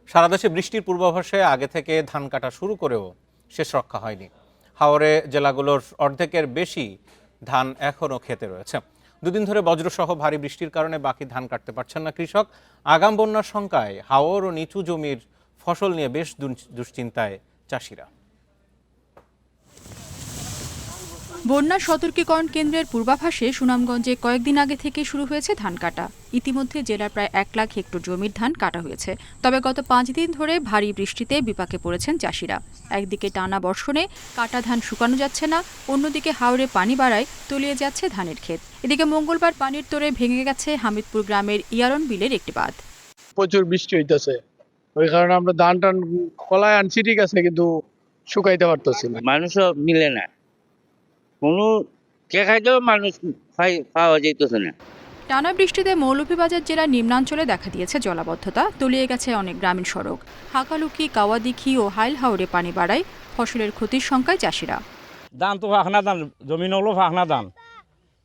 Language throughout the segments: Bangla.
সারা দেশে বৃষ্টির পূর্বাভাসে আগে থেকে ধান কাটা শুরু করেও শেষ রক্ষা হয়নি। হাওরে জেলাগুলোর অর্ধেকের বেশি ধান এখনও ক্ষেতে রয়েছে। দুদিন ধরে বজ্রসহ ভারী বৃষ্টির কারণে বাকি ধান কাটতে পারছেন না কৃষক। আগাম বন্যার শঙ্কায় হাওর ও নিচু জমির ফসল নিয়ে বেশ দুশ্চিন্তায় চাষিরা। বন্যা সতর্কীকরণ কেন্দ্রের পূর্বাভাসে সুনামগঞ্জে কয়েকদিন আগে থেকে শুরু হয়েছে ধান কাটা। ইতিমধ্যে জেলার প্রায় 1 লাখ হেক্টর জমির ধান কাটা হয়েছে। তবে গত 5 দিন ধরে ভারী বৃষ্টিতে বিপাকে পড়েছেন চাষিরা। একদিকে টানা বর্ষণে কাটা ধান শুকানো যাচ্ছে না, অন্যদিকে হাওরে পানি বাড়ায় তলিয়ে যাচ্ছে ধানের ক্ষেত। এদিকে মঙ্গলবার পানির তোড়ে ভেঙে গেছে হামিদপুর গ্রামের ইয়ারন বিলের একটি বাঁধ। প্রচুর বৃষ্টি হইতেছে, ওই কারণে আমরা ধান টান কলায় আনছি, ঠিক আছে, কিন্তু শুকাইতে পারতেছি না। মানুষও মিলে না, কোনো খাইতেও মানুষ পাওয়া যাইতেছে না। টানা বৃষ্টিতে মৌলভীবাজার জেলার নিম্নাঞ্চলে দেখা দিয়েছে জলাবদ্ধতা, তলিয়ে গেছে অনেক গ্রামীণ সড়ক। হাকালুকি, কাওয়াদিঘি ও হাইল হাওরে পানি বাড়ায় ফসলের ক্ষতির শঙ্কায় চাষিরা। ধান তো ফাঁকনা ধান, জমিন হলো ফাঁকনা ধান,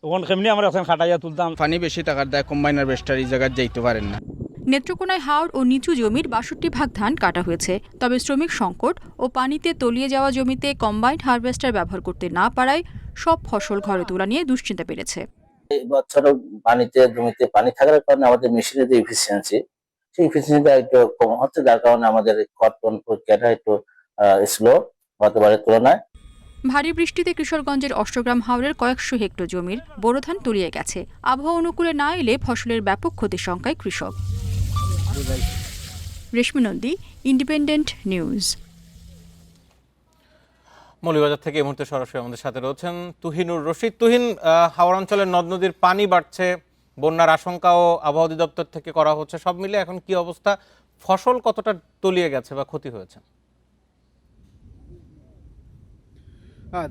তখন কেমনি আমরা এখন খাটাইয়া তুলতাম। পানি বেশি থাকার দায় কম্বাইনার বেস্টার এই জায়গায় যাইতে পারেন না। নেত্রকোনায় হাওর ও নিচু জমির 62 ভাগ ধান কাটা হয়েছে। তবে শ্রমিক সংকট ও পানিতে তলিয়ে যাওয়া জমিতে কম্বাইন্ড হারভেস্টার ব্যবহার করতে না পারায় সব ফসল ঘরে তোলা নিয়ে দুশ্চিন্তা বেড়েছে। বছর জমিতে পানি থাকার কারণে আমাদের মেশিনের যে ইফিসিয়েন্সি, সেই ইফিসিয়েন্সিটা একটু কম হচ্ছে, যার কারণে আমাদের কটন প্রক্রিয়াটা একটু স্লো গতবারের তুলনায়। ভারী বৃষ্টিতে কিশোরগঞ্জের অষ্টগ্রাম হাওরের কয়েকশো হেক্টর জমির বোরো ধান তলিয়ে গেছে। আবহাওয়া অনুকূলে না এলে ফসলের ব্যাপক ক্ষতির শঙ্কায় কৃষক। রেশমি নন্দী, ইন্ডিপেন্ডেন্ট নিউজ। মৌলভীবাজার থেকে এই মুহূর্তে সরাসরি আমাদের সাথে রয়েছেন তুহিনুর রশিদ। তুহিন, হাওর অঞ্চলের নদ নদীর পানি বাড়ছে, বন্যার আশঙ্কাও আবহাওয়া অধিদপ্তর থেকে করা হচ্ছে, সব মিলে এখন কি অবস্থা? ফসল কতটা তলিয়ে গেছে বা ক্ষতি হয়েছে?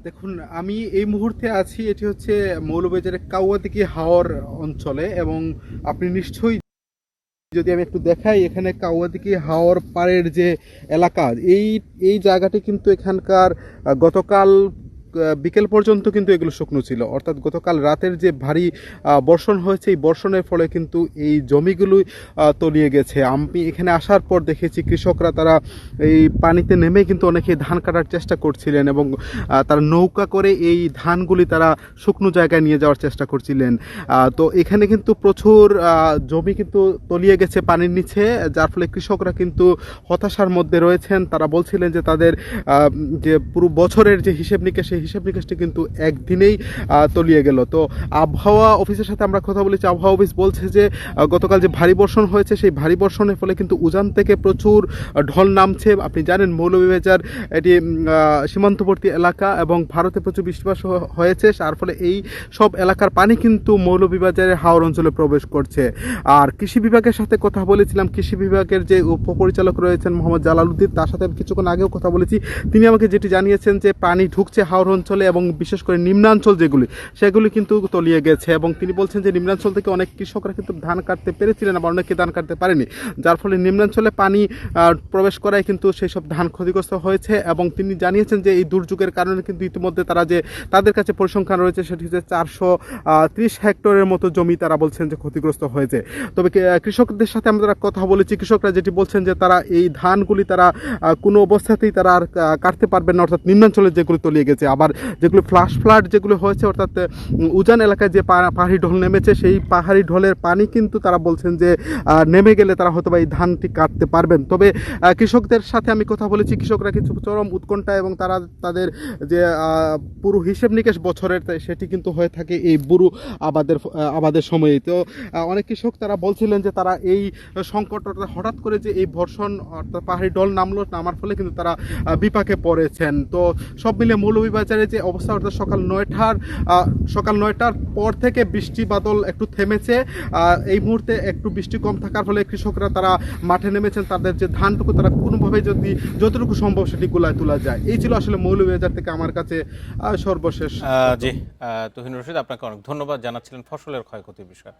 দেখুন, আমি এই মুহূর্তে আছি, এটি হচ্ছে মৌলভীবাজারের কাওয়াদিঘি হাওর অঞ্চলে, এবং আপনি নিশ্চয়ই, যদি আমি একটু দেখাই, এখানে কাওয়াদিঘি হাওর পাড়ের যে এলাকা, এই জায়গাটি কিন্তু এখানকার গতকাল বিকেল পর্যন্ত কিন্তু এগুলো শুকনো ছিল, অর্থাৎ গতকাল রাতের যে ভারী বর্ষণ হয়েছে, এই বর্ষণের ফলে কিন্তু এই জমিগুলো তলিয়ে গেছে। আমি এখানে আসার পর দেখেছি কৃষকরা তারা এই পানিতে নেমে কিন্তু অনেকে ধান কাটার চেষ্টা করছিলেন, এবং তারা নৌকা করে এই ধানগুলি তারা শুকনো জায়গায় নিয়ে যাওয়ার চেষ্টা করছিলেন। তো এখানে কিন্তু প্রচুর জমি কিন্তু তলিয়ে গেছে পানির নিচে, যার ফলে কৃষকরা কিন্তু হতাশার মধ্যে রয়েছেন। তারা বলছিলেন যে তাদের যে পুরো বছরের যে হিসেব নিকেশ, হিসাব নিকাশটি কিন্তু একদিনেই তলিয়ে গেল। তো আবহাওয়া অফিসের সাথে আমরা কথা বলেছি, আবহাওয়া অফিস বলছে যে গতকাল যে ভারী বর্ষণ হয়েছে, সেই ভারী বর্ষণের ফলে কিন্তু উজান থেকে প্রচুর ঢল নামছে। আপনি জানেন মৌলভীবাজার এটি সীমান্তবর্তী এলাকা এবং ভারতে প্রচুর বৃষ্টিপাত হয়েছে, তার ফলে এই সব এলাকার পানি কিন্তু মৌলভীবাজারের হাওর অঞ্চলে প্রবেশ করছে। আর কৃষি বিভাগের সাথে কথা বলেছিলাম, কৃষি বিভাগের যে উপপরিচালক রয়েছেন মোহাম্মদ জালালউদ্দিন, তার সাথে কিছুক্ষণ আগেও কথা বলেছি। তিনি আমাকে যেটি জানিয়েছেন যে পানি ঢুকছে হাওর অঞ্চলে, এবং বিশেষ করে নিম্নাঞ্চল সেগুলি কিন্তু তলিয়ে গেছে। এবং তিনি বলছেন যে নিম্নাঞ্চল থেকে অনেক কৃষকরা কিন্তু ধান কাটতে পেরেছিলেন, আবার অনেকে ধান কাটতে পারেনি, যার ফলে নিম্নাঞ্চলে পানি প্রবেশ করায় কিন্তু সেই সব ধান ক্ষতিগ্রস্ত হয়েছে। এবং তিনি জানিয়েছেন যে এই দুর্যোগের কারণে কিন্তু ইতিমধ্যে তাদের কাছে পরিসংখ্যান রয়েছে, সেটি হচ্ছে 430 হেক্টরের মতো জমি তারা বলছেন যে ক্ষতিগ্রস্ত হয়েছে। তবে কৃষকদের সাথে আমরা কথা বলেছি, কৃষকরা যেটি বলছেন যে তারা এই ধানগুলি তারা কোনো অবস্থাতেই তারা আর কাটতে পারবেন না, অর্থাৎ নিম্নাঞ্চলে যেগুলো তলিয়ে গেছে। আবার যেগুলো ফ্লাড যেগুলো হয়েছে, অর্থাৎ উজান এলাকায় যে পাহাড়ি ঢল নেমেছে, সেই পাহাড়ি ঢলের পানি কিন্তু তারা বলছেন যে নেমে গেলে তারা হয়তো বা এই ধানটি কাটতে পারবেন। তবে কৃষকদের সাথে আমি কথা বলেছি, কৃষকরা কিছু চরম উৎকণ্ঠা, এবং তারা তাদের যে পুরো হিসেব নিকেশ বছরের, সেটি কিন্তু হয়ে থাকে এই বুরু আবাদের সময়ে। তো অনেক কৃষক তারা বলছিলেন যে তারা এই সংকট, হঠাৎ করে যে এই বর্ষণ অর্থাৎ পাহাড়ি ঢল নামার ফলে কিন্তু তারা বিপাকে পড়েছেন। তো সব মিলে মৌলভীবাজারে যে অবস্থা, অর্থাৎ সকাল 9টার পর থেকে বৃষ্টি বাদল একটু থেমেছে। এই মুহূর্তে একটু বৃষ্টি কম থাকার ফলে কৃষকরা তারা মাঠে নেমেছেন, তাদের যে ধানটুকু তারা কোনোভাবে যতটুকু সম্ভব সেটি গোলায় তোলা যায়। এই ছিল আসলে মৌলভীবাজার থেকে আমার কাছে সর্বশেষ। জি, তুহিনুর রশিদ, আপনাকে অনেক ধন্যবাদ জানাচ্ছিলেন ফসলের ক্ষয়ক্ষতির বিষয়ে।